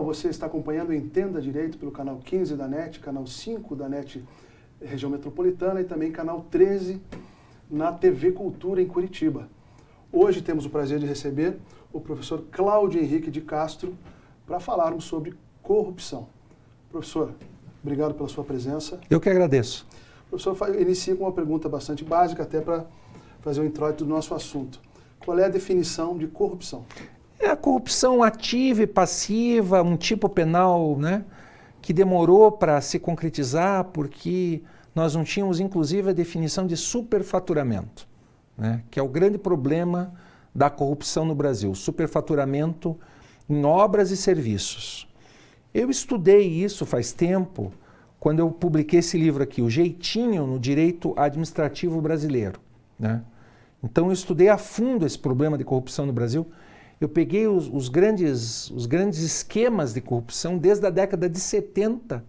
você está acompanhando o Entenda Direito pelo canal 15 da NET, canal 5 da NET Região Metropolitana e também canal 13 na TV Cultura em Curitiba. Hoje temos o prazer de receber o professor Cláudio Henrique de Castro para falarmos sobre corrupção. Professor, obrigado pela sua presença. Eu que agradeço. O professor inicia com uma pergunta bastante básica, até para fazer o introito do nosso assunto. Qual é a definição de corrupção? É a corrupção ativa e passiva, um tipo penal, né, que demorou para se concretizar porque nós não tínhamos, inclusive, a definição de superfaturamento, né, que é o grande problema da corrupção no Brasil, superfaturamento em obras e serviços. Eu estudei isso faz tempo, quando eu publiquei esse livro aqui, O Jeitinho no Direito Administrativo Brasileiro, né? Então eu estudei a fundo esse problema de corrupção no Brasil. Eu peguei os grandes esquemas de corrupção desde a década de 70,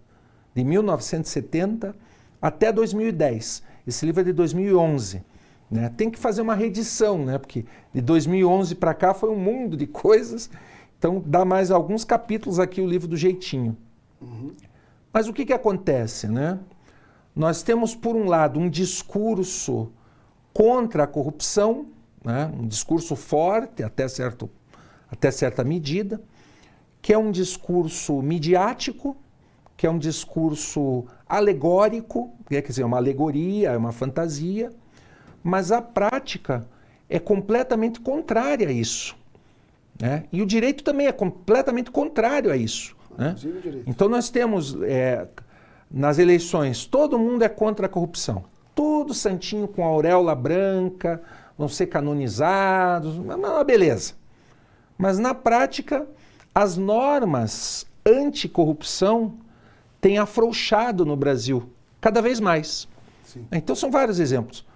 de 1970 até 2010. Esse livro é de 2011. Né? Tem que fazer uma reedição, né? Porque de 2011 para cá foi um mundo de coisas. Então dá mais alguns capítulos aqui o livro do Jeitinho. Uhum. Mas o que acontece, né? Nós temos, por um lado, um discurso contra a corrupção, né? Um discurso forte até certa medida, que é um discurso midiático, que é um discurso alegórico, quer dizer, é uma alegoria, é uma fantasia, mas a prática é completamente contrária a isso. Né? E o direito também é completamente contrário a isso. Né? Então nós temos, nas eleições, todo mundo é contra a corrupção. Tudo santinho com auréola branca, vão ser canonizados, uma beleza. Mas na prática, as normas anticorrupção têm afrouxado no Brasil, cada vez mais. Sim. Então são vários exemplos.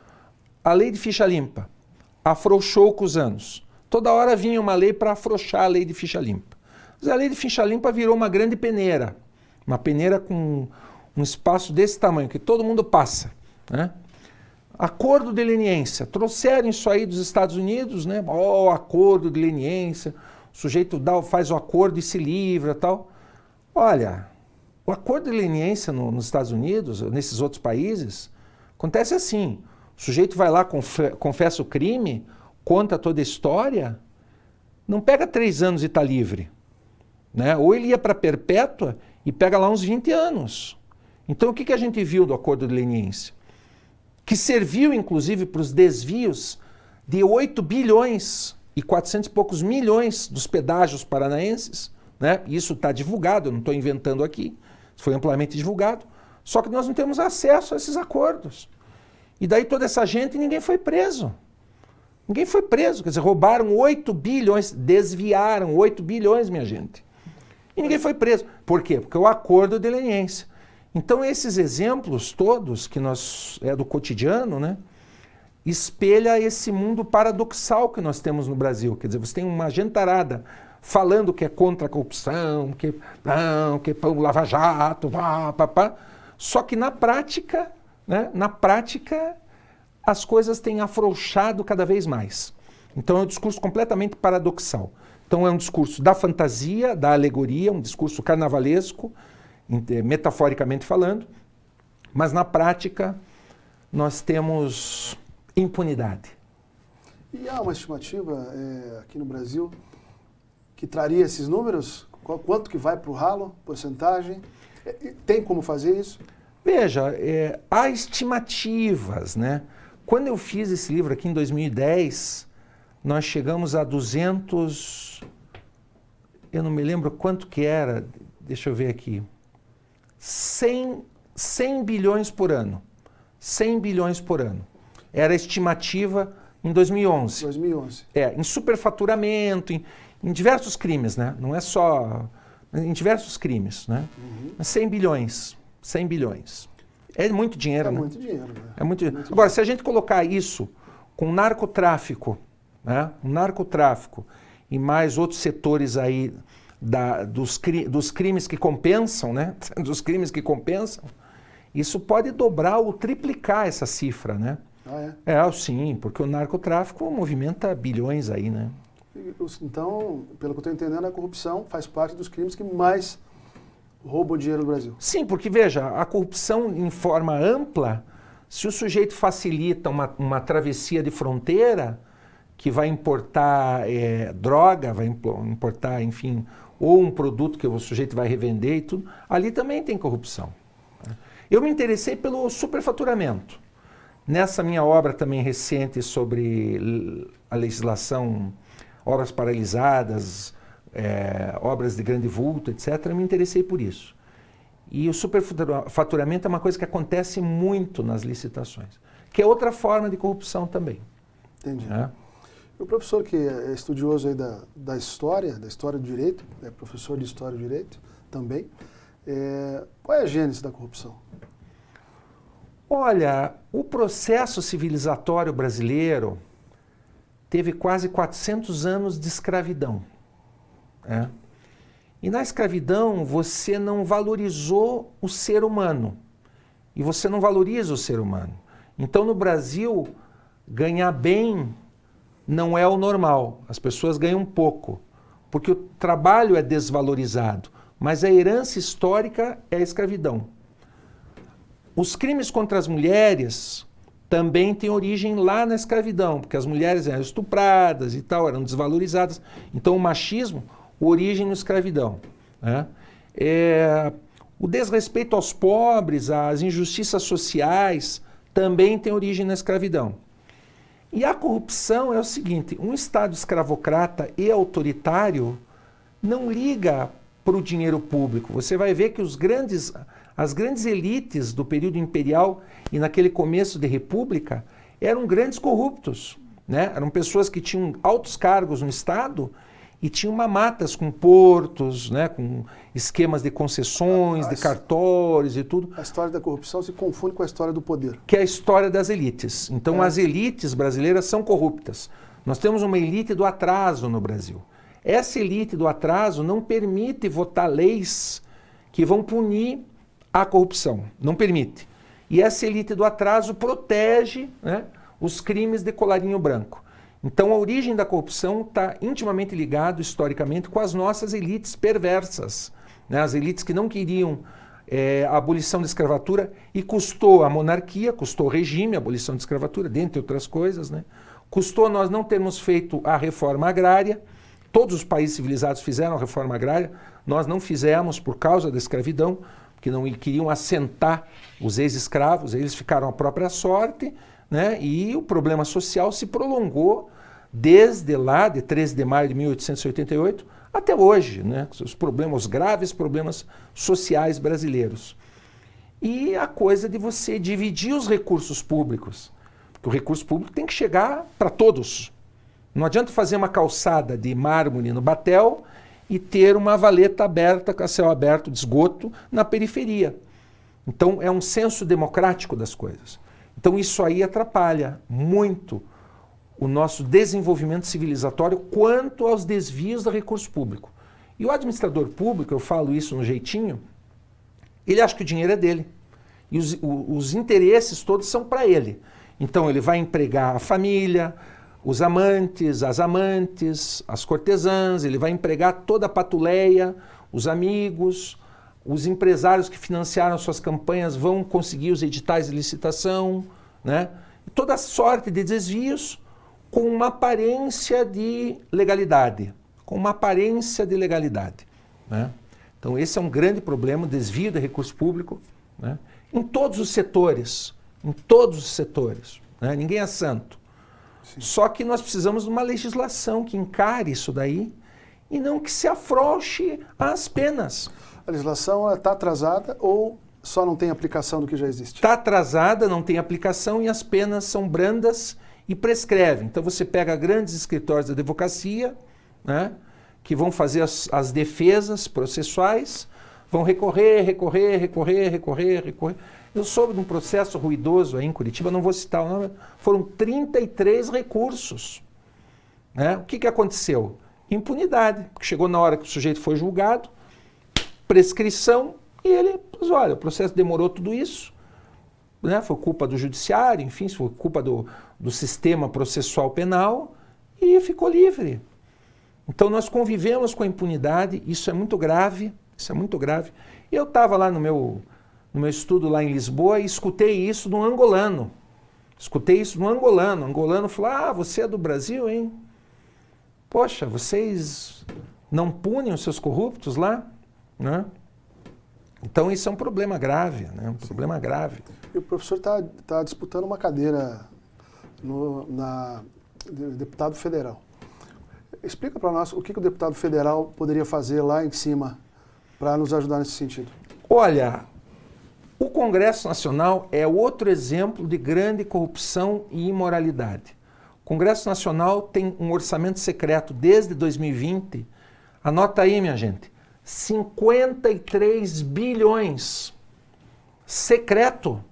A lei de ficha limpa afrouxou com os anos. Toda hora vinha uma lei para afrouxar a lei de ficha limpa. Mas a lei de ficha limpa virou uma grande peneira. Uma peneira com um espaço desse tamanho, que todo mundo passa. Né? Acordo de leniência. Trouxeram isso aí dos Estados Unidos, né? Oh, acordo de leniência. O sujeito faz o acordo e se livra, tal. Olha, o acordo de leniência nos Estados Unidos, nesses outros países, acontece assim. O sujeito vai lá, confessa o crime, conta toda a história, não pega 3 anos e está livre. Né? Ou ele ia para perpétua e pega lá uns 20 anos. Então o que a gente viu do acordo de leniência? Que serviu inclusive para os desvios de 8 bilhões e 400 e poucos milhões dos pedágios paranaenses. Né? Isso está divulgado, eu não estou inventando aqui, foi amplamente divulgado. Só que nós não temos acesso a esses acordos. E daí toda essa gente, ninguém foi preso. Ninguém foi preso, quer dizer, roubaram 8 bilhões, desviaram 8 bilhões, minha gente. E ninguém foi preso. Por quê? Porque o acordo de leniência. Então esses exemplos todos, que é do cotidiano, né, espelha esse mundo paradoxal que nós temos no Brasil. Quer dizer, você tem uma gentarada falando que é contra a corrupção, que é o lava-jato, só que na prática, né, as coisas têm afrouxado cada vez mais. Então é um discurso completamente paradoxal. Então é um discurso da fantasia, da alegoria, um discurso carnavalesco, metaforicamente falando, mas na prática nós temos impunidade. E há uma estimativa aqui no Brasil que traria esses números? Quanto que vai para o ralo, porcentagem? Tem como fazer isso? Veja, há estimativas, né? Quando eu fiz esse livro aqui em 2010, nós chegamos a 200, eu não me lembro quanto que era, deixa eu ver aqui, 100 bilhões por ano. 100 bilhões por ano. Era a estimativa em 2011. 2011. Em superfaturamento, em diversos crimes, né? Não é só... Em diversos crimes, né? Uhum. 100 bilhões. 100 bilhões. É muito dinheiro, né? Muito dinheiro, né? É muito dinheiro. Agora, se a gente colocar isso com narcotráfico, né? Narcotráfico e mais outros setores aí dos crimes que compensam, né? Dos crimes que compensam, isso pode dobrar ou triplicar essa cifra, né? Ah, é? Sim, porque o narcotráfico movimenta bilhões aí, né? Então, pelo que eu estou entendendo, a corrupção faz parte dos crimes que mais roubam dinheiro no Brasil. Sim, porque veja, a corrupção em forma ampla, se o sujeito facilita uma travessia de fronteira, que vai importar droga, vai importar, enfim, ou um produto que o sujeito vai revender e tudo, ali também tem corrupção. Eu me interessei pelo superfaturamento. Nessa minha obra também recente sobre a legislação, obras paralisadas, obras de grande vulto, etc., eu me interessei por isso. E o superfaturamento é uma coisa que acontece muito nas licitações, que é outra forma de corrupção também. Entendi. O professor que é estudioso aí da história do direito, é professor de história do direito também, qual é a gênese da corrupção? Olha, o processo civilizatório brasileiro teve quase 400 anos de escravidão. E na escravidão você não valorizou o ser humano. E você não valoriza o ser humano. Então no Brasil, ganhar bem não é o normal. As pessoas ganham pouco, porque o trabalho é desvalorizado. Mas a herança histórica é a escravidão. Os crimes contra as mulheres também têm origem lá na escravidão, porque as mulheres eram estupradas e tal, eram desvalorizadas. Então o machismo, origem na escravidão. O desrespeito aos pobres, as injustiças sociais, também tem origem na escravidão. E a corrupção é o seguinte, um Estado escravocrata e autoritário não liga para o dinheiro público. Você vai ver que as grandes elites do período imperial e naquele começo de república eram grandes corruptos. Eram pessoas que tinham altos cargos no Estado e tinham mamatas com portos, com esquemas de concessões, de cartórios e tudo. A história da corrupção se confunde com a história do poder. Que é a história das elites. Então as elites brasileiras são corruptas. Nós temos uma elite do atraso no Brasil. Essa elite do atraso não permite votar leis que vão punir a corrupção. Não permite. E essa elite do atraso protege os crimes de colarinho branco. Então a origem da corrupção está intimamente ligada historicamente com as nossas elites perversas. As elites que não queriam a abolição da escravatura e custou a monarquia, custou o regime, a abolição da escravatura, dentre outras coisas. Custou nós não termos feito a reforma agrária. Todos os países civilizados fizeram a reforma agrária, nós não fizemos por causa da escravidão, porque não queriam assentar os ex-escravos, eles ficaram à própria sorte, e o problema social se prolongou desde lá, de 13 de maio de 1888, até hoje, os graves problemas sociais brasileiros. E a coisa de você dividir os recursos públicos, porque o recurso público tem que chegar para todos. Não adianta fazer uma calçada de mármore no Batel e ter uma valeta aberta, com a céu aberto de esgoto, na periferia. Então é um senso democrático das coisas. Então isso aí atrapalha muito o nosso desenvolvimento civilizatório quanto aos desvios do recurso público. E o administrador público, eu falo isso no jeitinho, ele acha que o dinheiro é dele. E os interesses todos são para ele. Então ele vai empregar a família, os amantes, as cortesãs, ele vai empregar toda a patuleia, os amigos, os empresários que financiaram suas campanhas vão conseguir os editais de licitação, toda sorte de desvios com uma aparência de legalidade, Então esse é um grande problema, o desvio de recurso público, em todos os setores, ninguém é santo. Sim. Só que nós precisamos de uma legislação que encare isso daí e não que se afrouxe às penas. A legislação está atrasada ou só não tem aplicação do que já existe? Está atrasada, não tem aplicação e as penas são brandas e prescrevem. Então você pega grandes escritórios de advocacia, que vão fazer as defesas processuais, vão recorrer. Eu soube de um processo ruidoso aí em Curitiba, não vou citar o nome, foram 33 recursos. O que aconteceu? Impunidade, porque chegou na hora que o sujeito foi julgado, prescrição, e ele, olha, o processo demorou tudo isso, foi culpa do judiciário, enfim, foi culpa do sistema processual penal, e ficou livre. Então nós convivemos com a impunidade, isso é muito grave, isso é muito grave. Eu estava lá no meu estudo lá em Lisboa e escutei isso de um angolano. Escutei isso de um angolano. O angolano falou, você é do Brasil, hein? Poxa, vocês não punem os seus corruptos lá? Né? Então isso é um problema grave, né? Um problema grave. E o professor está disputando uma cadeira de deputado federal. Explica para nós o que o deputado federal poderia fazer lá em cima para nos ajudar nesse sentido. Olha, o Congresso Nacional é outro exemplo de grande corrupção e imoralidade. O Congresso Nacional tem um orçamento secreto desde 2020, anota aí, minha gente, 53 bilhões. Secreto.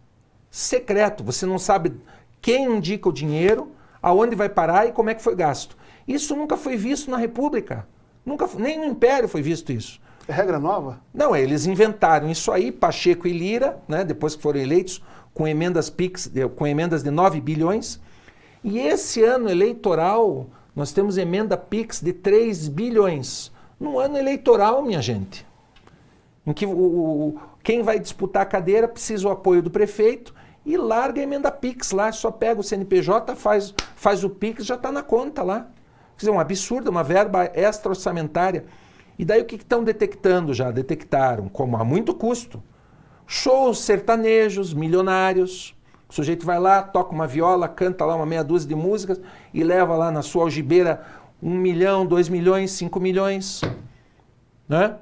Secreto. Você não sabe quem indica o dinheiro, aonde vai parar e como é que foi gasto. Isso nunca foi visto na República. Nem no Império foi visto isso. É regra nova? Não, eles inventaram isso aí, Pacheco e Lira, né, depois que foram eleitos, com emendas de 9 bilhões. E esse ano eleitoral, nós temos emenda PIX de 3 bilhões. No ano eleitoral, minha gente, em que quem vai disputar a cadeira precisa o apoio do prefeito e larga a emenda PIX lá, só pega o CNPJ, faz o PIX, já está na conta lá. Quer dizer, um absurdo, uma verba extra-orçamentária. E daí o que estão detectando já? Detectaram, como a muito custo, shows sertanejos, milionários. O sujeito vai lá, toca uma viola, canta lá uma meia dúzia de músicas e leva lá na sua algibeira 1 milhão, 2 milhões, 5 milhões. Né?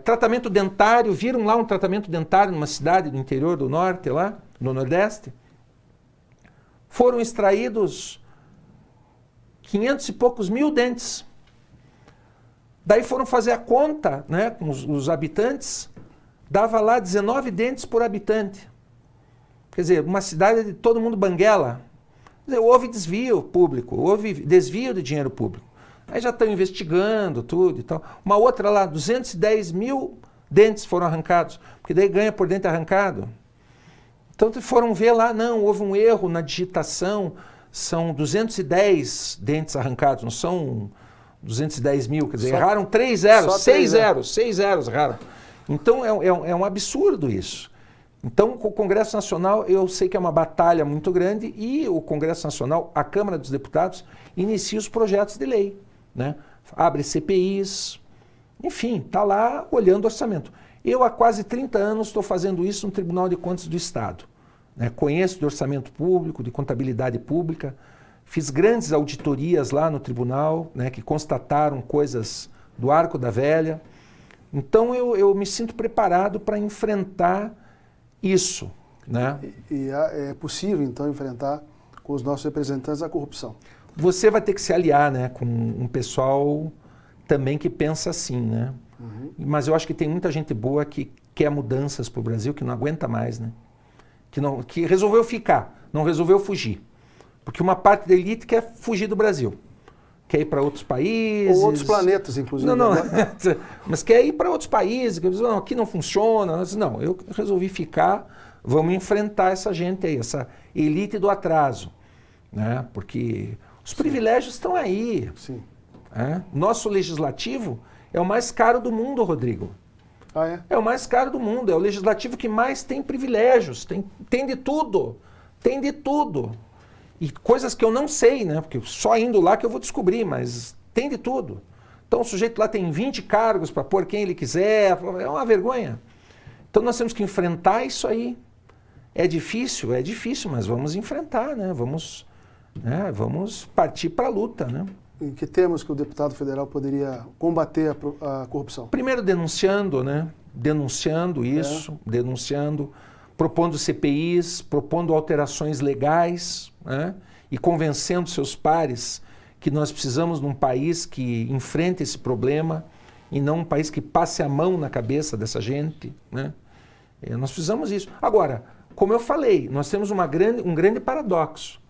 Tratamento dentário, viram lá um tratamento dentário numa cidade do interior do norte, lá, no nordeste. Foram extraídos 500 e poucos mil dentes. Daí foram fazer a conta, né, com os habitantes, dava lá 19 dentes por habitante. Quer dizer, uma cidade de todo mundo banguela. Quer dizer, houve desvio público, houve desvio de dinheiro público. Aí já estão investigando tudo e tal. Uma outra lá, 210 mil dentes foram arrancados, porque daí ganha por dente arrancado. Então foram ver lá, não, houve um erro na digitação, são 210 dentes arrancados, não são 210 mil, quer dizer, erraram 3 zeros, 6 zeros erraram. Então é um absurdo isso. Então o Congresso Nacional, eu sei que é uma batalha muito grande e o Congresso Nacional, a Câmara dos Deputados, inicia os projetos de lei, né? Abre CPIs, enfim, está lá olhando o orçamento. Eu há quase 30 anos estou fazendo isso no Tribunal de Contas do Estado. Né? Conheço de orçamento público, de contabilidade pública, fiz grandes auditorias lá no tribunal, né, que constataram coisas do Arco da Velha. Então eu me sinto preparado para enfrentar isso. Né? E é possível, então, enfrentar com os nossos representantes a corrupção? Você vai ter que se aliar, né, com um pessoal também que pensa assim. Né? Uhum. Mas eu acho que tem muita gente boa que quer mudanças para o Brasil, que não aguenta mais, né? Que resolveu ficar, não resolveu fugir. Porque uma parte da elite quer fugir do Brasil. Quer ir para outros países. Ou outros planetas, inclusive. Não, mas quer ir para outros países. Não, aqui não funciona. Não, eu resolvi ficar, vamos enfrentar essa gente aí, essa elite do atraso. Né? Porque os privilégios estão aí. Sim. Nosso legislativo é o mais caro do mundo, Rodrigo. Ah, é? É o mais caro do mundo. É o legislativo que mais tem privilégios. Tem de tudo. Tem de tudo. E coisas que eu não sei, né? Porque só indo lá que eu vou descobrir, mas tem de tudo. Então o sujeito lá tem 20 cargos para pôr quem ele quiser, é uma vergonha. Então nós temos que enfrentar isso aí. É difícil, mas vamos enfrentar, né? Vamos partir para a luta, né? Em que termos que o deputado federal poderia combater a corrupção? Primeiro denunciando, né? Denunciando isso, denunciando, propondo CPIs, propondo alterações legais, né? E convencendo seus pares que nós precisamos de um país que enfrente esse problema e não um país que passe a mão na cabeça dessa gente, né? Nós precisamos disso. Agora, como eu falei, nós temos um grande paradoxo,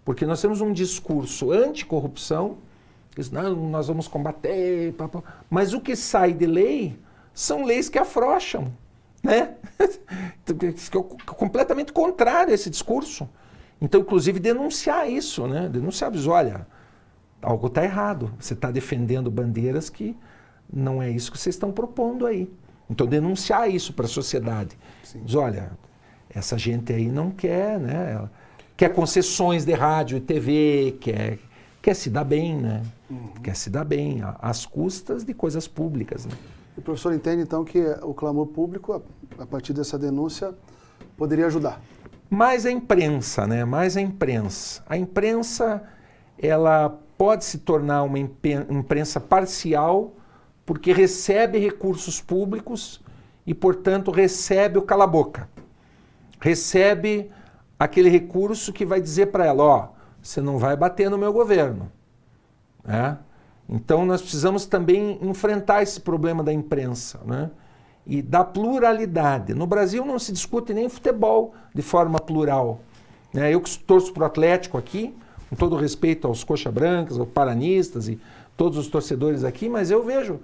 porque nós temos um discurso anticorrupção, que diz, não, nós vamos combater, mas o que sai de lei são leis que afrouxam, né? Completamente contrário a esse discurso. Então, inclusive, denunciar isso, né? Denunciar, diz, olha, algo está errado. Você está defendendo bandeiras que não é isso que vocês estão propondo aí. Então, denunciar isso para a sociedade. Diz, olha, essa gente aí não quer, né? Ela quer concessões de rádio e TV, quer se dar bem, né? Quer se dar bem, às custas de coisas públicas, né? O professor entende, então, que o clamor público, a partir dessa denúncia, poderia ajudar? Mais a imprensa, né? Mais a imprensa. A imprensa, ela pode se tornar uma imprensa parcial, porque recebe recursos públicos e, portanto, recebe o cala-boca. Recebe aquele recurso que vai dizer para ela, ó, você não vai bater no meu governo. Né? Então, nós precisamos também enfrentar esse problema da imprensa, né? E da pluralidade. No Brasil não se discute nem futebol de forma plural. Né? Eu que torço para o Atlético aqui, com todo respeito aos coxa brancas, aos paranistas e todos os torcedores aqui, mas eu vejo,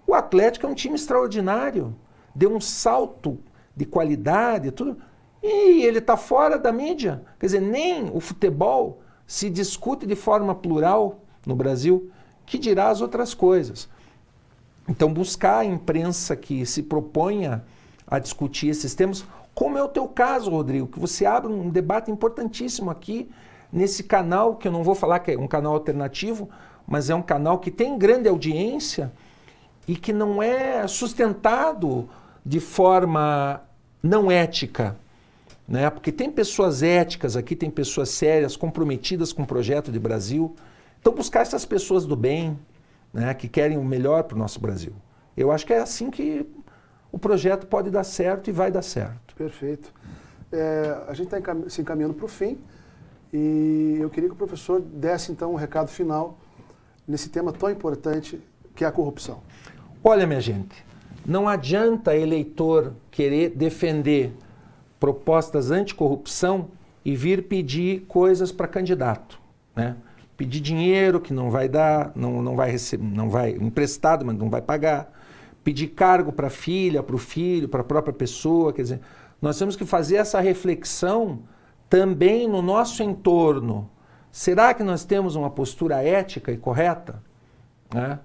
o Atlético é um time extraordinário, deu um salto de qualidade, tudo, e ele está fora da mídia. Quer dizer, nem o futebol se discute de forma plural no Brasil, que dirá as outras coisas. Então, buscar a imprensa que se proponha a discutir esses temas, como é o teu caso, Rodrigo, que você abre um debate importantíssimo aqui nesse canal, que eu não vou falar que é um canal alternativo, mas é um canal que tem grande audiência e que não é sustentado de forma não ética, né? Porque tem pessoas éticas aqui, tem pessoas sérias, comprometidas com o projeto de Brasil. Então, buscar essas pessoas do bem, né, que querem o melhor para o nosso Brasil. Eu acho que é assim que o projeto pode dar certo e vai dar certo. Perfeito. A gente está se encaminhando para o fim e eu queria que o professor desse, então, um recado final nesse tema tão importante que é a corrupção. Olha, minha gente, não adianta eleitor querer defender propostas anticorrupção e vir pedir coisas para candidato, né? Pedir dinheiro que não vai dar, não vai receber, não vai emprestado, mas não vai pagar. Pedir cargo para a filha, para o filho, para a própria pessoa. Quer dizer, nós temos que fazer essa reflexão também no nosso entorno. Será que nós temos uma postura ética e correta? Né?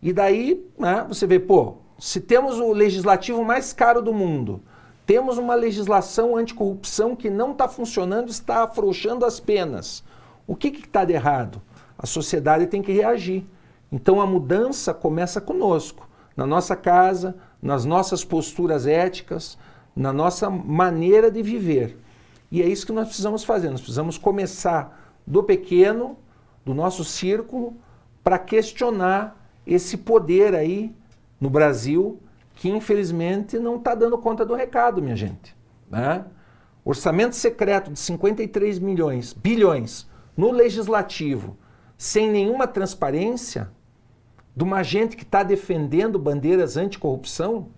E daí, né, você vê, pô, se temos o legislativo mais caro do mundo, temos uma legislação anticorrupção que não está funcionando, está afrouxando as penas. O que está de errado? A sociedade tem que reagir. Então a mudança começa conosco, na nossa casa, nas nossas posturas éticas, na nossa maneira de viver. E é isso que nós precisamos fazer. Nós precisamos começar do pequeno, do nosso círculo, para questionar esse poder aí no Brasil, que infelizmente não está dando conta do recado, minha gente. Né? Orçamento secreto de 53 bilhões, no legislativo, sem nenhuma transparência, de uma gente que está defendendo bandeiras anticorrupção,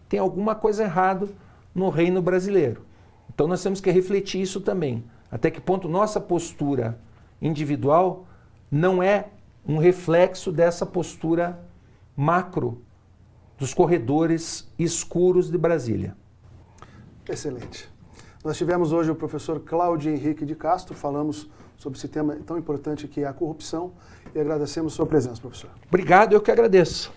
tem alguma coisa errada no reino brasileiro. Então nós temos que refletir isso também. Até que ponto nossa postura individual não é um reflexo dessa postura macro dos corredores escuros de Brasília. Excelente. Nós tivemos hoje o professor Cláudio Henrique de Castro, falamos sobre esse tema tão importante que é a corrupção e agradecemos a sua presença, professor. Obrigado, eu que agradeço.